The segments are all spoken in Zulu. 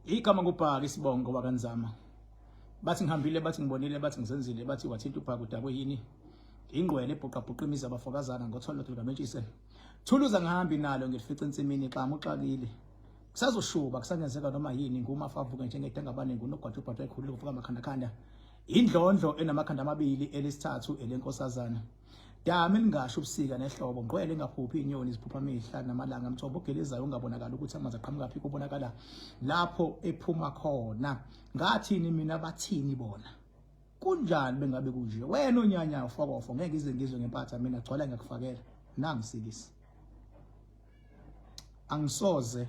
Igama ngubhaka isibongo wakanzama. Bathi ngihambile, bathi ngibonile, bathi ngizenzile, bathi wathinta ubhaka udakwe yini. Ingqwele ebhuqabhuqa imizi abafokazana ngotholo lukaMentshise. Thuluza ngihambi nalo ngilifica ensimini xa muxakile. Kusazoshuba kusangenzeka noma yini ngumafavuka njengedangabane ngunogwadubhadwa ekhulu ukuvuka amakhanda. Indlondlo enamakhanda amabili elesithathu elenkosazana. Dami lingasho ubusika nehlobo ngqwele engaphuphi inyoni iziphupha amehla namalanga mthombo ogelezayo ungabonakala ukuthi amanzi aqhamuka phi kubonakala lapho ephuma khona. Ngathini mina bathini bona? Kunjani bengabe kunje? Wena unyanya ufokofo ngeke ize ngizwe ngempatha mina gcwala ngakufakela. Nangisikisi. Angisoze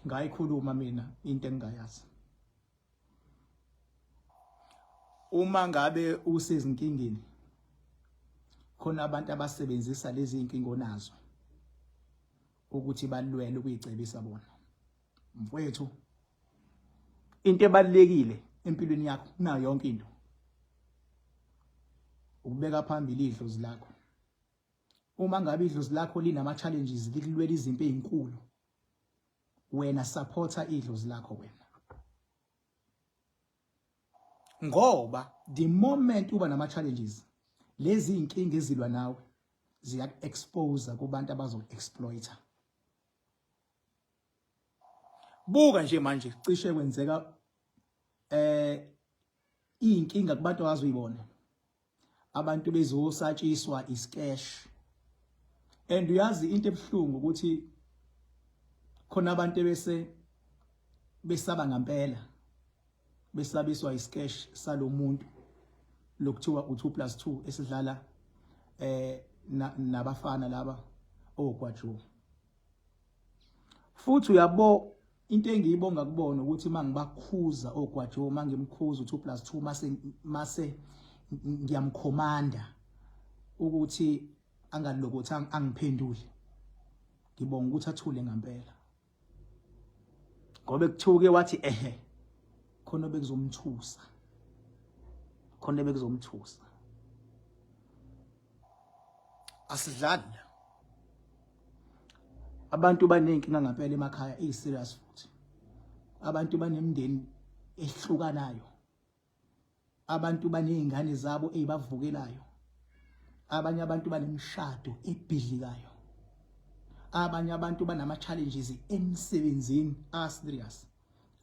ngayikhuluma mina into engingayazi. Uma ngabe usezinkingeni khona abantu abasebenzisa lezi inkingo nazo ukuthi balwele ukuyicebisa bona. Mfowethu, into ebalekile empilweni yakho nayo yonke into ukubeka phambili idlozi lakho. Uma ngabe idlozi lakho linama challenges likulwela izimpi ezinkulu, wena supporta idlozi lakho wena. Ngoba the moment uba nama challenges, lezi inkinga ezilwa nawe ziya expose kubantu abazo exploiter. Buka nje manje cishe kwenzeka inkinga kubantu abazuyibona. Abantu bezosatshiswa iscash. And uyazi into ebhlungu ukuthi khona abantu bese besaba ngempela. Besabiswa iscash salomuntu lokuthiwa u2+2 esidlala nabafana laba ogwajo. Futhi uyabo into engiyibonga kubona ukuthi mangibakhuza ogwajo mangimkhuza u2+2 mase ngiyamkhomanda ukuthi angalokothi angiphendule. Ngibonga ukuthi athule ngempela. Ngoba ekuthuke wathi khona bekuzomthusa. Khona bekuzomthusa. Asidlali. Abantu banenkinga ngempela emakhaya serious futhi. Abantu banemndeni ehlukanayo. Abantu banezingane zabo ezibavukelayo. Abanye abantu banemshado ebhidlikayo. Abanye abantu banama challenges emsebenzini serious.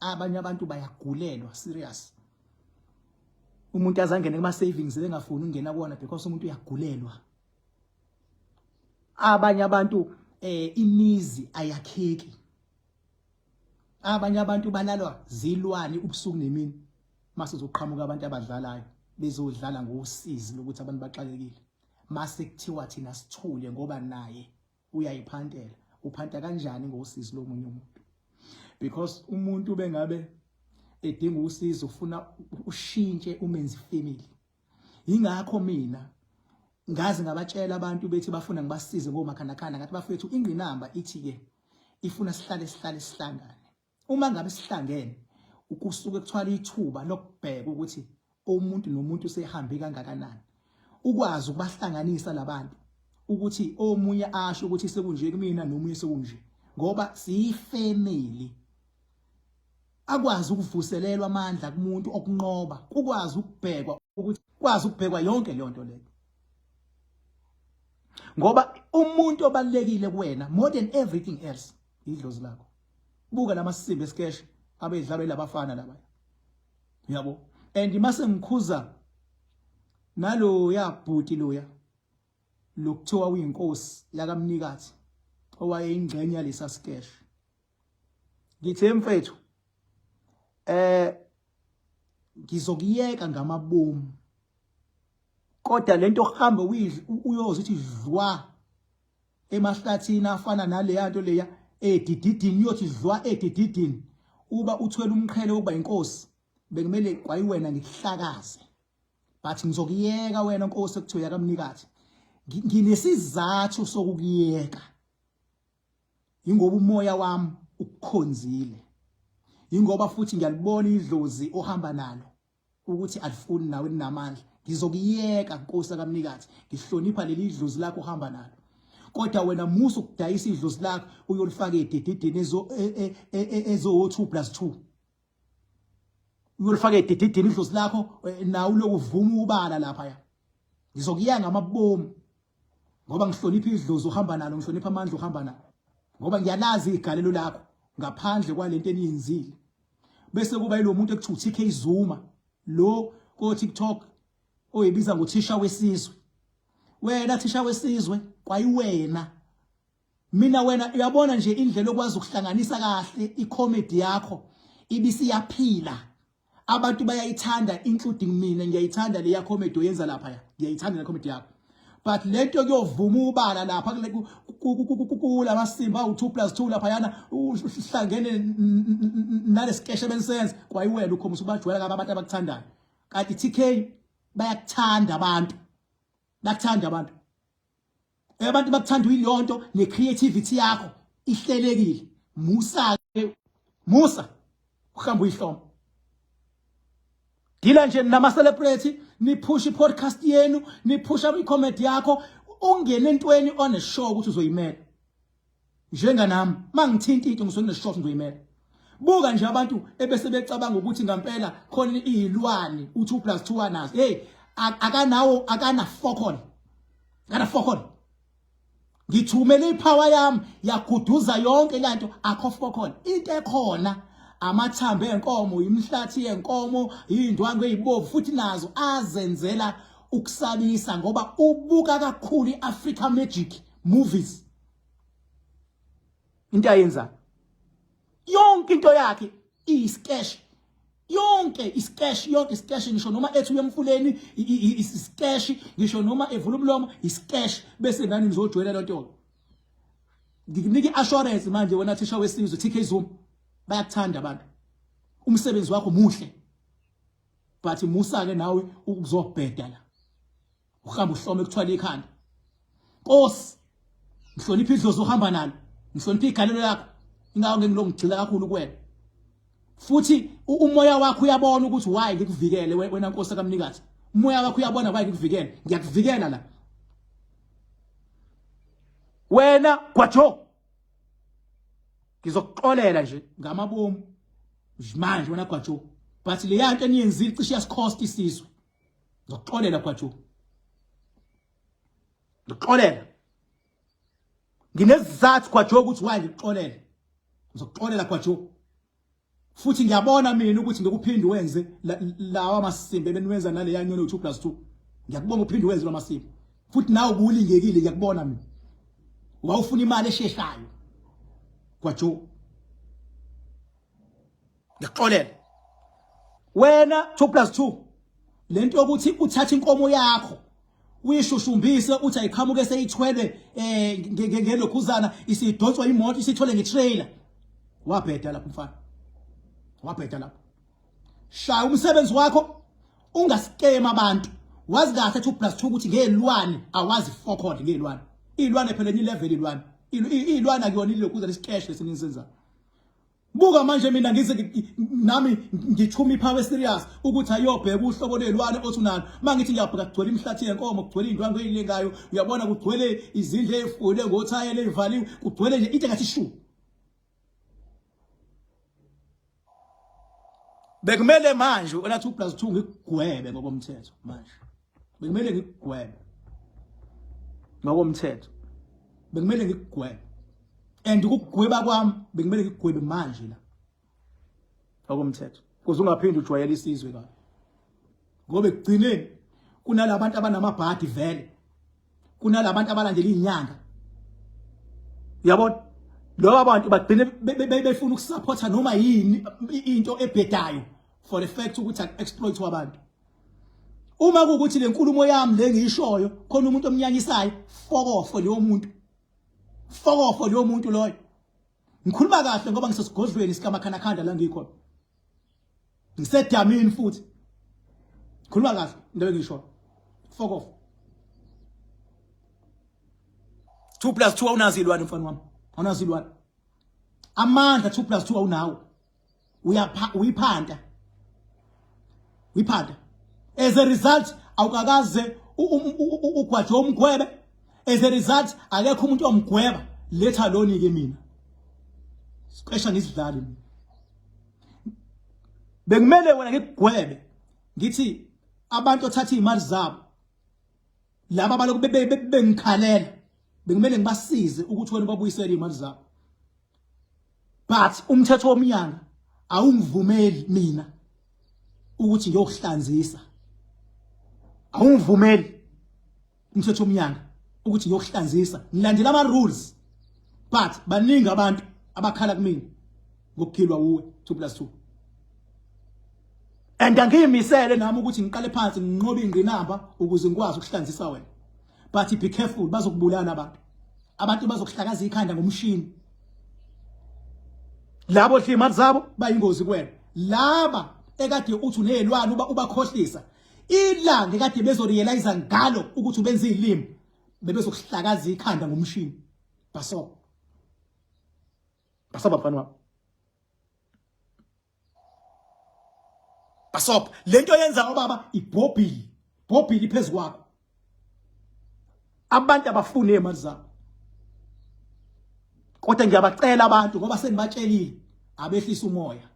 Abanye abantu bayagulelwa serious. Umuntu azangene kuma savings engafuni ungena kuona because umuntu uyagulelwa. Abanye abantu imizi ayakheki. Abanye abantu balalwa zilwane ubusuku nemini. Mase uzoqhamuka abantu abadlalayo bezodlala ngosizi lokuthi abantu baxakekile. Mase kuthiwa thina sithule ngoba naye uyayiphantela. Uphanta kanjani ngosizi lomunye umuntu? Because umuntu bengabe edinga usizo ufuna ushintshe umenzi family. Ingakho mina ngazi ngabatshela abantu bethi bafuna ngibasize ngomakhanakana ngathi bafethu ingqinamba ithi ke ifuna sihlale sihlangane. Uma ngabe sihlangene ukusuka ekuthwala ithuba lokubheka ukuthi umuntu nomuntu sehambe kangakanani. Ukwazi ukubahlanganisa labantu ukuthi omunye asho ukuthi sekunje kumina nomunye sekunje ngoba siyifamily. Akwazi ukuvuselelwa amandla kumuntu okunqoba, ukwazi ukubhekwa ukuthi kwazi ukubhekwa yonke le nto leyo. Ngoba umuntu obalekile kuwena more than everything else idlozi lakho. Buka lamasimbi escash abedlalwe labafana laba. Yabo. And mase ngikhuza nalo yabhuti loya lokuthiwa uyinkosi yakamnikathi owayeyingxenye yalesa scash. Ngithe mfethu ngizokuyeka ngamabomu. Kodwa lento ohamba uyoze uthi dlwa emahlathini afana nale yanto leya edididini uyothi dlwa edididini uba uthwele umqhele ukuba inkosi bekumele kwayiwena ngikuhlakaze. But ngizokuyeka wena nkosi ekuthiwa yakamnikathi. Nginesizathu sokukuyeka. Ingoba umoya wami ukukhonzile. Ingoba futhi ngiyalibona idlozi ohamba nalo ukuthi alifuni nawe linamandla. Ngizokuyeka nkosi yakamnikathi. Ngihlonipha leli idlozi lakho ohamba nalo. kodwa wena musu ukudayisa idlozi lakho uyolifaka edididini ezo 2+2 uyolifaka edididini idlozi lakho nawe lokuvuma ubala lapha ya ngizokuyanga amabomu ngoba ngihlonipha idlozi uhamba nalo ngihlonipha amandla uhamba nalo ngoba ngiyalazi igalelo lakho ngaphandle kwalento eniyenzile bese kuba yilo muntu ekuthiwa TK Zuma lo ko TikTok oyibiza ngothisha wesizwe wena thisha wesizwe kwayiwena mina wena uyabona nje indlela okwazi ukuhlanganisa kahle icomedy yakho ibisi yaphila abantu bayayithanda including mina ngiyayithanda le ya comedy oyenza lapha ya ngiyayithanda le comedy yakho but lento kuyovuma ubala lapha kula masimba u2+2 lapha yana uhlangene nale sketch ebensense kwayiwena ukhomusa ubajwayela abantu abakuthandayo kanti TK bayakuthanda abantu abantu bakuthanda uyilonto necreativity yakho ihlelekile Musa uhamba uyihloma dila nje nama celebrity ni push podcast yenu ni push i-comedy yakho ungene entweni on show ukuthi uzoyimela njenga nami mangithinta into ngisone show ngizoyimela buka nje abantu ebese becabanga ukuthi ngampela khona izilwane u2+2 anazo hey akana focon ngithumele ipower yami yaguduza yonke lento akho focon into ekhona amathambo enkomo imhlathi yenkomo indwangu ezibovu futhi nazo azenzela ukusabisa ngoba ubuka kakhulu iAfrica Magic movies into ayenza yonke into yakhe isketch yonke isketch ngisho noma ethu yemfuleni isketch ngisho noma evula umlomo isketch bese nani nizojwayela lonto ngikunike assurance manje wena thisha wesizwe TK Zuma bayakuthanda abantu umsebenzi wakho muhle but Musa ke nawe ukuzobheda la uhamba uhlome kuthwala ikhanda Nkosi ngihlonipha idlozi ohamba nalo ngihlonipha igalelo lakho ingawo ngengilongigcila kakhulu kuwena futhi umoya wakho uyabona ukuthi why ngikuvikele wena Nkosi kaMnikazi umoya wakho uyabona why ngikuvikele ngiyakuvikela la wena kwajo ngizokuxolela nje ngamabomu manje wena kwajo but le yanto eniyenzile cishe yasikhost isizwe ngizokuxolela kwajo ngixolela nginezizathu kwajo ukuthi why ngikuxolele ngizokuxolela kwajo futhi ngiyabona mina ukuthi ngikuphinde wenze lawa masimbe beniwenza nale yanyono 2+2 ngiyakubonga uphinde wenze lawa masimbe futhi nawe ubulingekile ngiyakubona mina wawufuna imali esheshayo kwajo ngixolela wena 2+2 lento ukuthi uthatha inkomo yakho uyishushumbise uthi ayiqhamuke seyithwele ngelokhuzana isidonswa imoto isithole ngetrailer wabheda lapho mfana wabheda lapho shaya umsebenzi wakho ungaskema abantu wazi kahle 2+2 ukuthi ngelwane awazi focod ngelwane ilwane phela ni level ilwane akuyona ilokhuzana isketch lesinisenza buka manje mina ngize nami ngithuma ipower serious ukuthi ayobheka uhlobo lelwane othi unalo mangithi ngiyabheka kugcwele imhlathi yenkomo kugcwele indwangu eyilengayo uyabona kugcwele izindle ezifule ngothayele evaliwe kugcwele nje into engathi shu bekumele manje wena 2+2 ngikugwebe ngokomthetho manje bekumele ngikugwebe ngokomthetho bekumele ngikugwebe and ukugweba kwami bekumele ngigwebe manje la ngokomthetho kuze ungaphindi ujwayele isizwe kahle ngoba ekugcineni kunalabantu abanamabhadi vele kunalabantu abalandela inyanga uyabona lo abantu bagcine befuna ukusupporta noma yini into ebhedayo for the fact ukuthi exploit wabantu uma kuukuthi lenkulumo yami lengiyishoyo khona umuntu omnyanyisayo fokofo leyo muntu fokofo leyo muntu loyo ngikhuluma kahle ngoba ngisesigodlweni sikamakhanakhanda la ngikhona ngisedamini futhi ngikhuluma kahle into engiyishoyo fokofo 2+2 awunazi ilwane mfana wami awunazi ilwane amandla 2+2 awunawo uyiphanda as a result awukakaze ugwaje umgwebe as a result akekho umuntu omgweba letha loni ke mina siqesha ngisidlali bekumele wena ngikugwebe ngithi abantu othatha imali zabo laba baloku bengikhalela bekumele ngibasize ukuthi wena babuyisele imali zabo but umthetho womnyanga awungivumeli mina ukuthi ngiyokuhlanzisa awungivumeli umthetho womnyanga ukuthi ngiyokuhlanzisa ngilandela ama rules but baningi abantu abakhala kumina ngokukhilwa uwe 2+2 and angiyimisele nami ukuthi ngiqale phansi nginqobe ingqinamba ukuze ngikwazi ukuhlanzisa wena but be careful bazokubulala abantu bazokuhlakaza ikhanda ngomshini labo hlima zabo bayingozi kuwena laba ekade uthi unezilwane ubakhohlisa ilanga ekade bezorealize ngalo ukuthi ubenza izilimi bebezokuhlakaza ikhanda ngomshini baso bafana wami basop lento yenza ubaba ibhobhili phezukwakho abantu abafune imali zabo kodwa ngiyabacela abantu ngoba sengibatshelile abehlisa umoya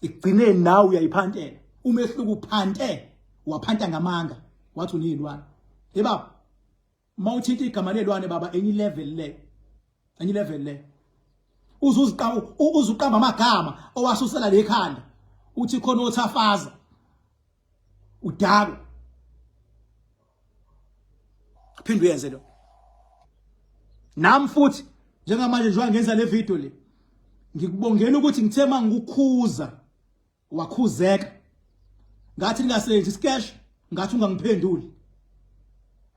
igcineni nawe uyayiphantela umehluko uphante waphanta ngamanga wathi unezilwane baba mawuthinta igama lelwane baba enye level le uzuqamba amagama owasusela lekhanda uthi khona othafaza udako phinde uyenze lo nami futhi njengamanje njengoba ngenza le video le ngikubongela ukuthi ngithe mangikukhuza wakhuzeka ngathi ningasenzi iscash ngathi ungangiphenduli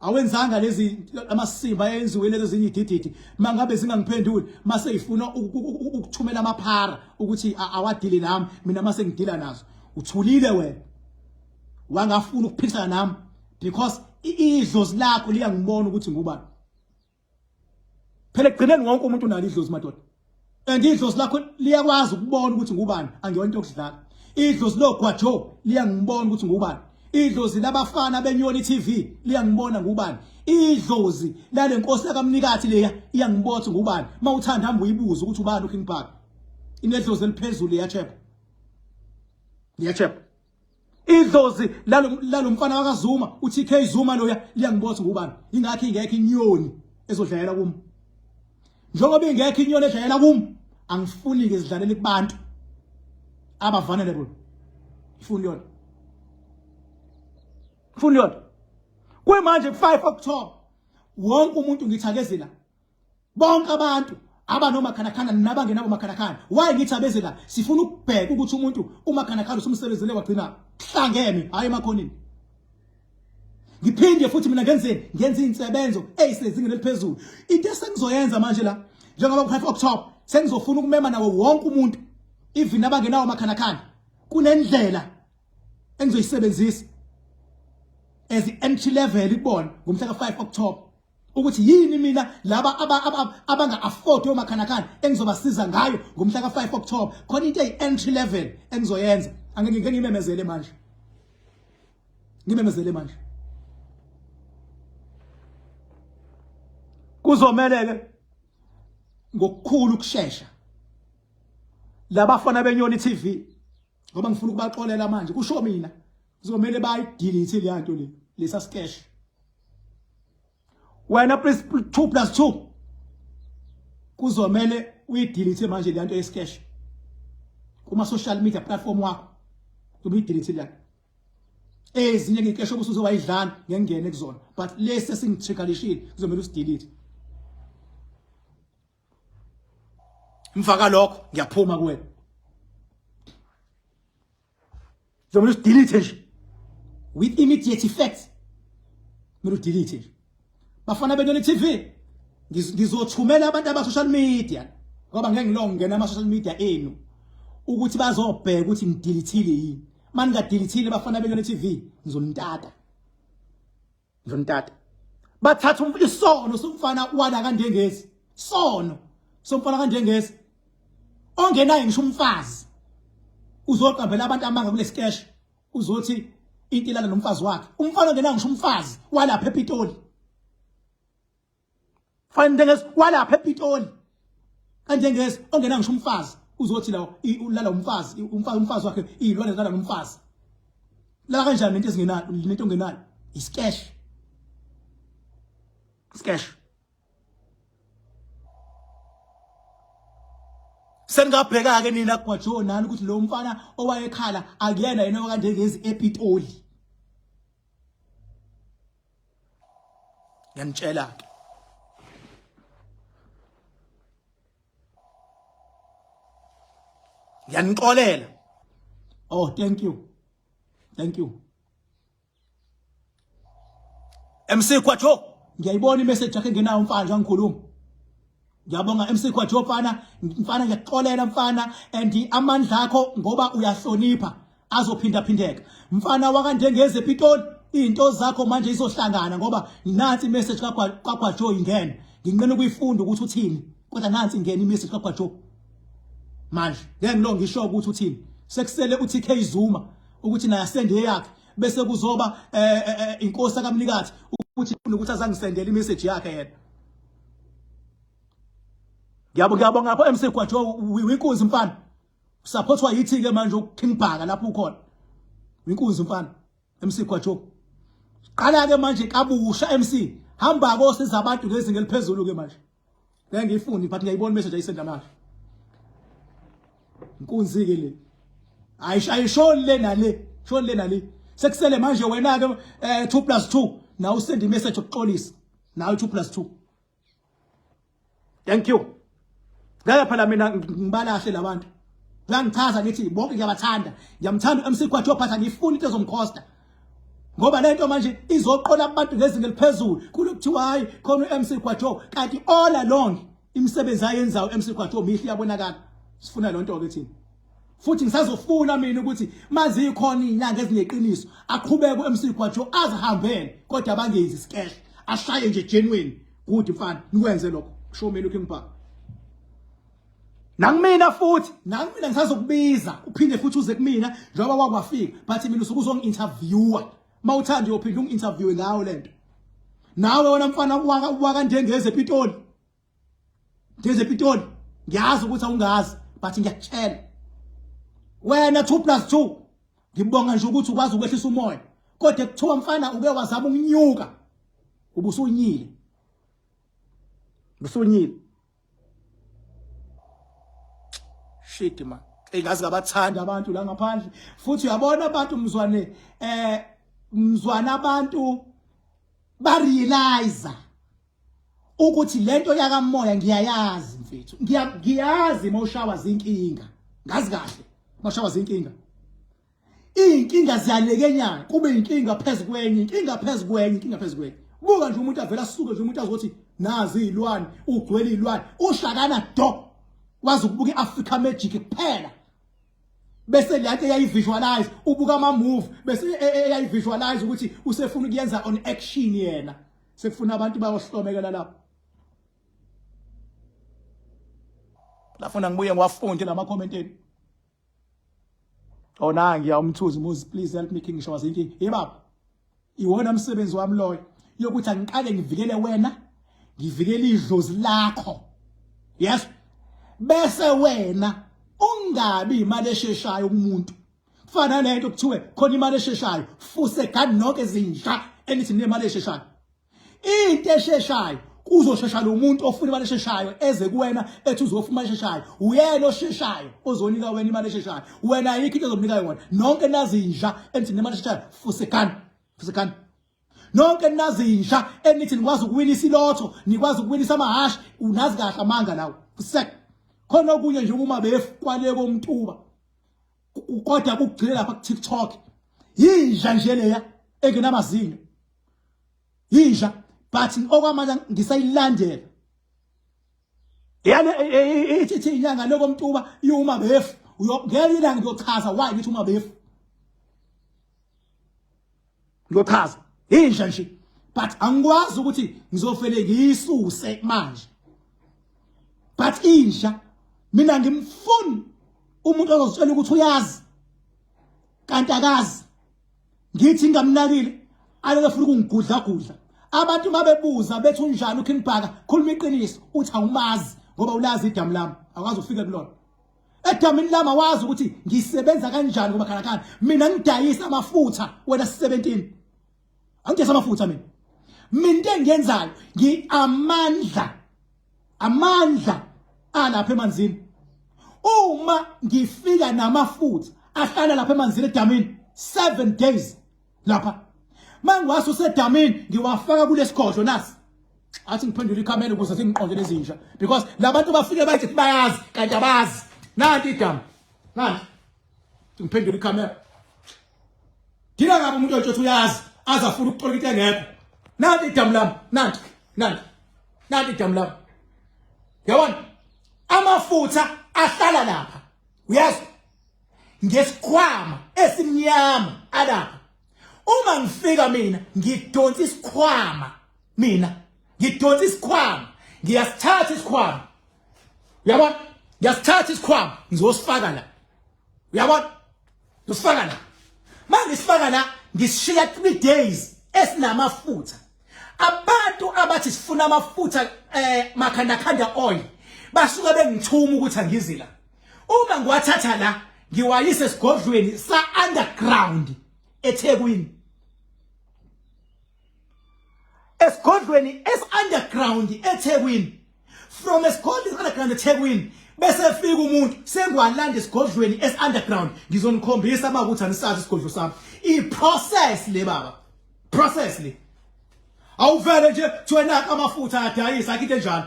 awenzanga lezi amasimba ayenziwe lezo zinye idididi mangabe zingangiphenduli mase ifuna ukuthumela amaphara ukuthi awadili nami mina mase ngidila nazo uthulile wena wangafuna ukuphikisana nami because idlozi lakho liyangibona ukuthi ngubani phela egcineni wonke umuntu unalo idlozi madoda and idlozi lakho liyakwazi ukubona ukuthi ngubani angiyona into yokudlala idlozi logwajo liyangibona ukuthi ngubani idlozi labafana benyoni TV liyangibona ngubani idlozi lale nkosi yakamnikathi leya iyangibotha ngubani mawuthanda hamba uyibuza ukuthi ubani uKing Park inedlozi eliphezulu liyachepha idlozi lalomfana wakaZuma uTK Zuma loya liyangibotha ngubani ingakho ingekho inyoni ezodlalela kimi njengoba ingekho inyoni edlalela kimi angifuni ke zidlalele kubantu aba vulnerable ifuni yona kwemanje 5 October wonke umuntu ngithakezela bonke abantu abanomakhanakana nabangenabo makhanakana why ngithabezela sifuna ukubheka ukuthi umuntu umakhanakana usumsebenzele wagcina hlangene hayi emakhonini ngiphinde futhi mina ngenza insebenzo eyisezingeni eliphezulu into esengizoyenza manje la njengoba ku 5 October sengizofuna ukumema nawo wonke umuntu even abangenawo makhanakana kunendlela engizoyisebenzisa as entry level ibona ngomhla ka 5 October ukuthi yini mina laba abanga afford yomakhanakana engizobasiza ngayo ngomhla ka 5 October khona into entry level engizoyenza angeke ngimemezele manje kuzomele ke ngokukhulu ukusheshsha labafana benyoni TV ngoba ngifuna ukubaxolela manje kusho mina kuzomele bayidelete le nto le lesa sketch wena please 2+2 kuzomele uyidelete manje le nto yesketch kuma social media platform wakho uyidelete le ezinye ngikesho ukuthi uzowayidlana ngengene kuzona but lesi singithikalishile kuzomela usidelete mfaka lokho ngiyaphuma kuwena kuzomela usidelete nje with immediate effect melu delete bafana benyoni TV ngizothumela abantu aba social media ngoba ngeke ngilongena ama social media enu ukuthi bazobheka ukuthi ngidelethile yini maningadelethile bafana benyoni TV ngizonintata bathatha isono somfana wala kandengezi sono somfana kandengezi ongenayo ngisho umfazi uzoqambela abantu amanga kule sketch uzothi intilana nomfazi wakhe umfana ongenayo ngisho umfazi walapha ePitoli Fanele ngezi walapha ePitoli. Kanje ngezi ongena ngisho umfazi uzothi la ulala umfazi wakhe izilwane zalala nomfazi. La kanjani into ezingenayo lento ongenayo iscash. Scash. Sengabheka ke nina kwaJoe nani ukuthi lo mfana owayekhala akuyena yena okande ngezi ePitoli. Yanitshela ke. Yanixolela. Oh, thank you. Thank you. MC kwaJoe, ngiyayibona imessage yakhe ngenayo umfana nje ngikhuluma. Ngiyabonga MC kwaJoe mfana ngiyaxolela mfana and amandla akho ngoba uyahlonipha azophinda phindeka. Mfana wakande ngeze ePitoli into zakho manje izohlangana ngoba nansi imessage kwaJoe ingene. Nginqena ukuyifunda ukuthi uthini. Kodwa nansi ingene imessage kwaJoe. Manje ngeke ngilo ngisho ukuthi uthini. Sekusele uTK Zuma ukuthi naye asende yakhe bese kuzoba inkosi kaMnikazi ukuthi ukuthi azangisendele imessage yakhe yena. Ngiyabonga ngapha MC kwaJoe winkunzi mfana. Supportwa yithi ke manje uKing Bhaka lapho ukhona. Winkunzi mfana MC kwaJoe. Qala ke manje kabusha MC hamba kosiza abantu ngezinga eliphezulu ke manje. Ngeke ngiyifuni but ngiyayibona imessage ayisenda manje. Inkunzi ke le. Ayishoni le nale, shoni le nale. Sekusele manje wena ke 2+2 na usend imessage yokuxolisa. Nayo 2+2. Thank you. Ngeke phela mina ngibalahle labantu. Ngichaza ngithi bonke ngiyabathanda. Ngiyamthanda MC kwaJoe but angifuni into ezomkhosta. Ngoba lento manje izoqola abantu ngezinga eliphezulu. Kulokuthiwa hayi khona uMC kwaJoe kanti all along imisebenzi ayenzayo MC kwaJoe mihle yabonakala. Sifuna lonto ke thina. Futhi ngisazofuna mina ukuthi mazi ikhona inyanga ezineqiniso aqhubeke uMC kwaJoe azihambele kodwa bangenzi iscash ashaye nje genuine good mfana nikwenze lokho show me looking back. Nangimina futhi nangimina ngisazokubiza uphinde futhi uze kumina njengoba wakwafika but mina usukuzongi-interviewer mawuthanda uyophinda ungi-interviewe ngawo lento. Nawe wena mfana wakande ngeze ePitoli. Ngeze ePitoli ngiyazi ukuthi awungazi but ngiyakutshela. Wena 2+2 ngibonga nje ukuthi ukwazi ukwehlisa umoya kodwa kuthiwa mfana uke wazama ukunyuka ubusunyile. Busunyile. Shit man. Engazi ngabathanda abantu la ngaphandle futhi uyabona abantu mzwana abantu ba realize ukuthi lento yakamoya ngiyayazi mfethu. Ngiyazi mawushawa zinkinga. Ngazi kahle mawushawa zinkinga. Inkinga ziyalekenyana kube inkinga phezukwenye, inkinga phezukwenye, inkinga phezukwenye. Buka nje umuntu avela suke nje umuntu azothi nazi izilwane, ugcwele izilwane, ushakana do. Wazi ukubuka iAfrica Magic kuphela. Bese lento eyayivisualize ubuka ama move bese eyayivisualize ukuthi usefuna ukuyenza on action yena. Sekufuna abantu bayohlomekela lapho. Lafuna ngibuye ngiwafunde lama commenteni. Ona ngiyamthuza Moses please help me King Shawazi inkingi. Hey baba. Iwona umsebenzi wami loyo yokuthi angiqale ngivikele wena, ngivikele idlozi lakho. Yes. Bese wena ungabi imali esheshayo kumuntu. Kufana nento kuthiwe khona imali esheshayo, fuse gani nonke ezinja enithi nemali esheshayo. Into esheshayo kuzoshesha lo muntu ofuna imali esheshayo eze kuwena ethi uzofuna imali esheshayo. Uyena osheshayo ozonika wena imali esheshayo. Wena ayikho into ezomnika yona. Nonke nazinja enithi nemali esheshayo, fuse gani. Fuse gani. Nonke nazinja enithi nikwazi ukuwinisa ilotho, nikwazi ukuwinisa amahashi, unazi kahle amanga lawo. Fuse khona okunye nje uma befu kwale komtuba kodwa kugcile lapha ku TikTok yinja nje leya engenamazinyo yinja but okwamanje ngisayilandela yani ithi inyanga lokomtuba yuma befu ngeke ilanga ngiyochaza why ngithi uma befu ngiyochaza yinja nje but angikwazi ukuthi ngizofele ngiyisuse manje but inja mina ngimfuni umuntu ozotshela ukuthi uyazi kanti akazi ngithi ngamnakile aleke futhi kungigudla abantu mabebuza bethi unjani uKing Bhaka khuluma iqiniso uthi awumazi ngoba ulazi idamu lami akwazi ufike kulona edamini lami awazi ukuthi ngisebenza kanjani ngoba khalakhana mina ngidayisa amafutha wena 17 angidayisa amafutha mina into engiyenzayo amandla alapha emanzini uma ngifika namafutha ahlala lapha emanzini edamini 7 days lapha mangwaso usedamini ngiwafaka kulesigodlo nasi athi ngiphendula ikhamera ukuze singiqonde lezinja because labantu bafike bathi bayazi kanti abazi nanti idamu nanti ngiphendula ikhamera dina ngabe umuntu otsho uyazi azafuna ukuxola into engekho nanti idamu lami nanti idamu lami yabona amafutha ahlala lapha uyazi ngesikhwama esimnyama alapha uma ngifika mina ngidonsa isikhwama ngiyasithatha isikhwama yabona ngiyasithatha isikhwama ngizosifaka la uyabona ngizosifaka la manje sifaka la ngishiya 3 days esinamafutha abantu abathi sifuna amafutha makhanda oil basuka bengithuma ukuthi angizila uma ngiwathatha la ngiwayise esigodlweni sa underground eThekwini esigodlweni underground eThekwini from esigodlweni underground eThekwini bese fika umuntu sengwalanda esigodlweni underground ngizonikhombisa makuthi anisazi isigodlo sami iprocess le baba process le awuvele nje thwena amafutha adayisa akho into enjalo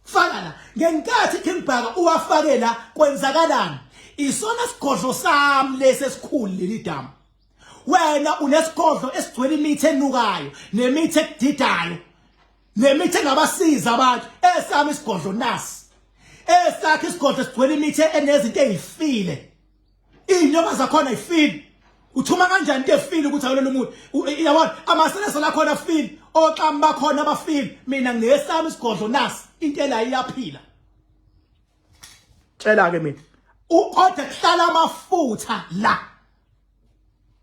faka la ngenkathi King Bhaka uwafake la kwenzakalani isona sigodlo sami lesesikhulu leli damu wena unesigodlo esigcwele imithi enukayo nemithi ekudidayo nemithi engabasiza abantu esami isigodlo nasi esakhe isigodlo sigcwele imithi enezinto ezifile inyoka zakhona ifile uthuma kanjani into efile ukuthi awulelo umuntu yabona amaselesa la khona afile oxam bakhona abafile mina ngesami isigodlo nasi into la iyaphila tshela ke mina uqothe kuhlala amafutha la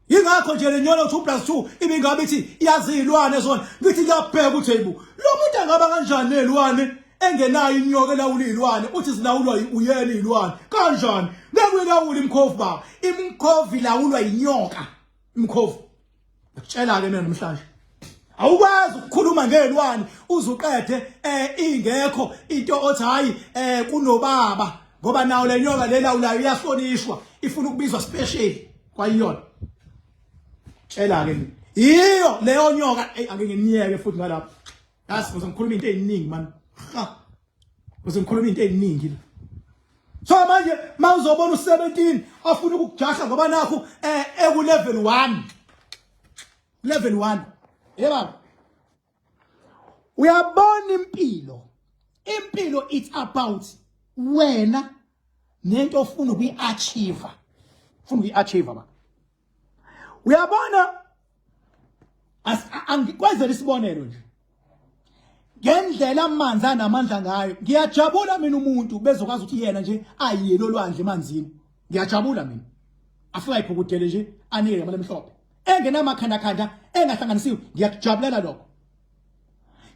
ingakho nje lenyolo 2+2 ibingabe ithi iyazilwane zona ngithi ngiyabheka ukuthi hayibo lo muntu angaba kanjani nelwane engenayo inyoka elawula izilwane uthi zilawulwa uyena izilwane kanjani ngeke uyilawula imkhovu baba imkhovu ilawulwa inyoka imkhovu ngitshela ke mina namhlanje awukwazi ukukhuluma ngezilwane uzuqede ingekho into othi hayi kunobaba ngoba nawo lenyoka lelawulayo iyahlonishwa ifuna ukubizwa special kwayiyona tshela ke iyo leyo nyoka ake nginiyeke futhi ngalapha yasi ngizokhuluma into eziningi man ngizokhuluma into eziningi so manje mawuzobona u17 afuna ukujahla ngoba nakho eku level 1 yeba uyabona impilo it's about wena nento ofuna ukuyiachieve ba uyabona angikwazela isibonelo nje ngendlela amanzi anamandla ngayo ngiyajabula mina umuntu bezokwazi ukuthi yena nje ayiyelo lwandle emanzini ngiyajabula mina afika iphukudele nje anike ngamale emhlophe engenamakhanda engahlanganisiwe ngiyakujabulela lokho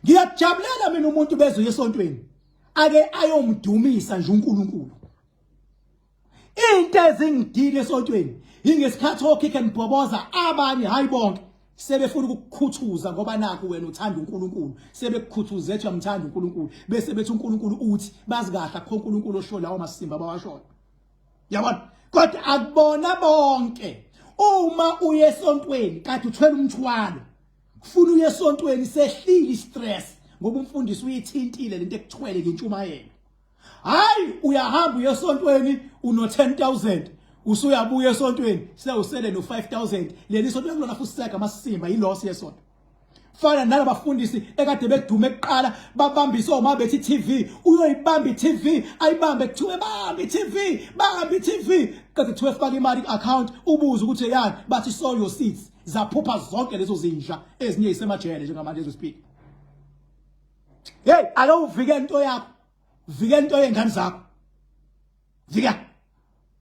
ngiyakujabulela mina umuntu bezoya esontweni ake ayomdumisa nje uNkulunkulu into ezingidile esontweni ingesikhathi okhike nibhoboza abanye hayi bonke sebefuna ukukhuthuza ngoba nakho wena uthanda uNkulunkulu sebekukhuthuzwe ethi uyamthanda uNkulunkulu bese bethi uNkulunkulu uthi bazi kahle akho uNkulunkulu osho lawo masimba bawashona yabona kodwa akubona bonke uma uye esontweni kade uthwele umthwalo kufuna uye esontweni sehlile istress ngoba umfundisi uyithintile lento ekuthwele ngentshumayelo hayi uyahamba uye esontweni uno 10,000 usuyabuya esontweni sewusele no 5,000 leli sonto kulona fuseka amasimba yiloss yesonto fana nalabafundisi ekade bedume eqala babambisa oma bethi TV uyoyibamba iTV ayibambe kuthiwe bamba iTV kade kuthiwe faka imali account ubuza ukuthi yani bathi sow your seeds zaphupha zonke lezo zinja ezinye isemajele njengamanje ezospeak hey ake uvike into yakho vike into yengane zakho vika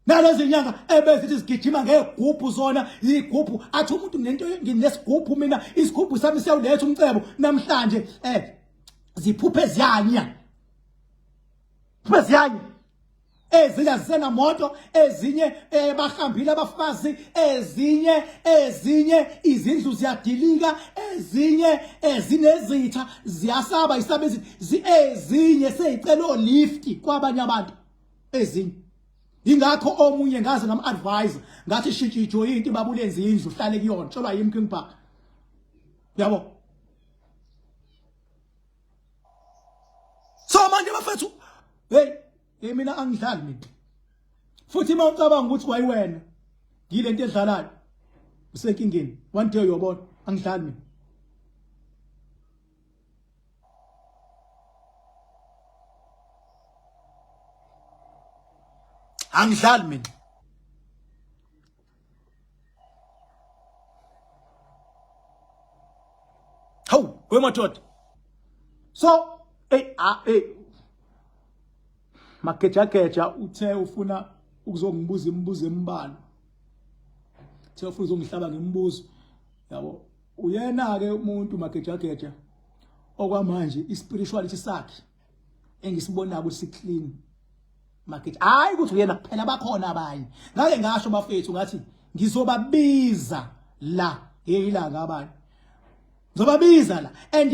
nalezi nyanga ebezithi sigijima ngegubhu zona igubhu athi umuntu nento nginesigubhu mina isigubhu sami siyawuletha umcebo namhlanje ziphuphe ziyanya ezinye zisena moto ezinye bahambile abafazi ezinye izindlu ziyadilika ezinye zinezitha ziyasaba isabezi ezinye seyicela lift kwabanye abantu ezinye ingakho omunye ngaze ngam-advise ngathi shitsha ijoyinti babulenze indlu hlale kuyona tshelwa yimi King Park yabo so manje bafethu hey mina angidlali mina futhi uma ucabanga ukuthi kwayiwena ngilento edlalayo usenkingeni one day uyobona angidlali mina angidlali mina hawu wemadoda so magejageja uthe ufuna ukuzongibuza imibuzo emibala uthe ufuna uzongihlaba ngemibuzo yabo uyena ke umuntu magejageja okwamanje ispirituality sakhe engisibona ukuthi siclean market hayi ukuthi uyena kuphela bakhona abanye ngake ngasho bafethu ngathi ngizobabiza la yilanga abanye ngizobabiza la and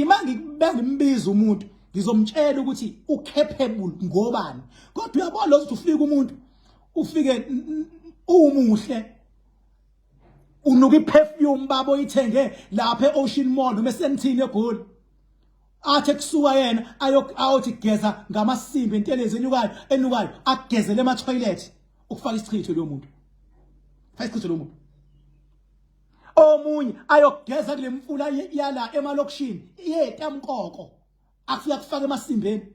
mangimbiza umuntu ngizomtshela ukuthi ucapable ngobani kodwa uyabona lo ukuthi ufika umuntu ufike umuhle unuka iperfume babo ithenge lapha eOcean Mall noma eSentini eGoli athe kusuka yena ayothi geza ngamasimbi entelezi enukayo agezele ema toilet ukufaka isichitho lo muntu faka isichitho lo muntu omunye ayogeza kule mfula yala emalokishini yetamkoko afika kufaka emasimbeni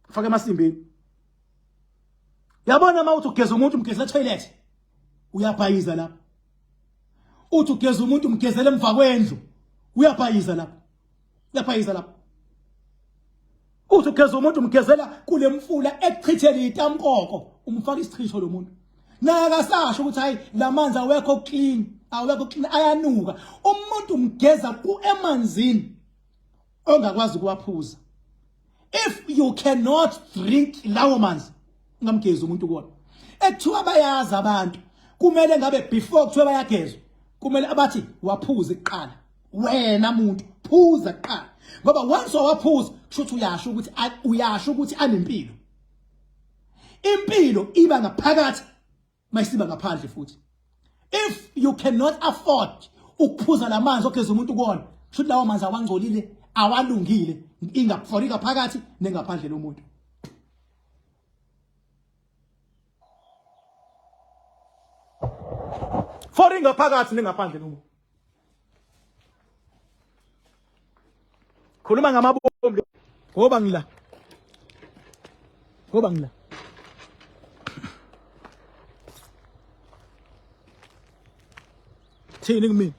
kufaka emasimbeni yabona mawuthi ugeza umuntu umgezela toilet uyabhayiza lapha uthi ugeza umuntu umgezela emva kwendlu uyabhayiza lapha uthi ugeza umuntu umgezela kule mfula echithele itamkoko umfaka isichitho lo muntu nakasasho ukuthi hayi lamanzi awekho clean ayanuka umuntu umgeza emanzini ongakwazi ukuwaphuza if you cannot drink lawo manzi ungamgeza umuntu kuona ekuthiwa bayazi abantu kumele ngabe before kuthiwa bayagezwa kumele abathi waphuza kuqala wena muntu phuza kuqala ngoba once waphuza kusho ukuthi uyasho ukuthi anempilo impilo iba ngaphakathi mayisiba ngaphandle futhi if you cannot afford ukuphuza lamanzi ogeza umuntu kuona kusho lawo manzi awangcolile awalungile ingafori phakathi nengaphandle lomuntu fori ngaphakathi nengaphandle lomuntu khuluma ngamabombe ngoba ngila thini kimi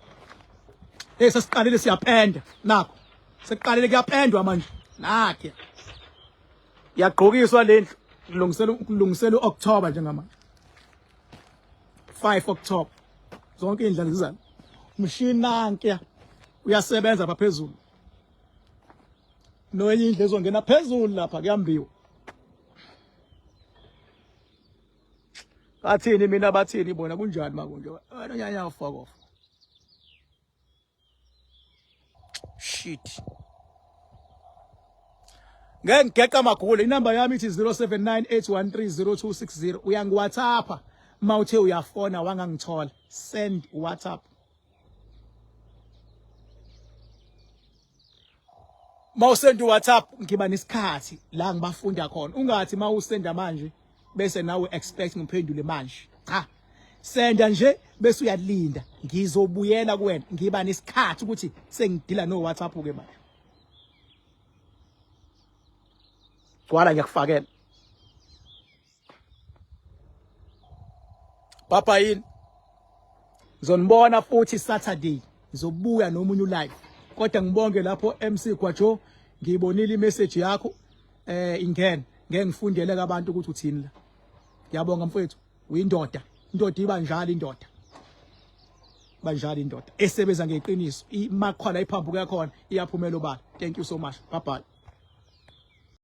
sesiqalile siyapenda nakho seqalile kuyapendwa manje nakhe yagqokiswa lendlu kulungisela uOctober njengamanje 5 October zonke indlela zizana umshini nanke uyasebenza lapha phezulu noyenye indlu ezongena phezulu lapha kuyambiwa bathini mina bathini bona kunjani makunje wena nyanya fuck off shit ngeke ngeqa magule inamba yami ithi 0798130260 uyangi WhatsApp mawuthe uyafona wangangithola send WhatsApp mawusend WhatsApp ngiba nesikhathi la ngibafunda khona ungathi mawusenda manje bese nawe expect ngiphendule manje cha senda nje bese uyalinda ngizobuyela kuwena ngiba nesikhathi ukuthi sengidila no WhatsApp ke manje kwala ngiyakufakela papa yini ngizonibona futhi Saturday ngizobuya nomunye live kodwa ngibonge lapho MC Gwajo ngiyibonile imessage yakho ingene ngeke ngifundele abantu ukuthi uthini la Ngiyabonga mfowethu, uyindoda. Indoda iba njalo indoda. Banjalo indoda esebenza ngeqiniso. Imakhala iphambuka yakhona iyaphumela obala. Thank you so much. Bye bye.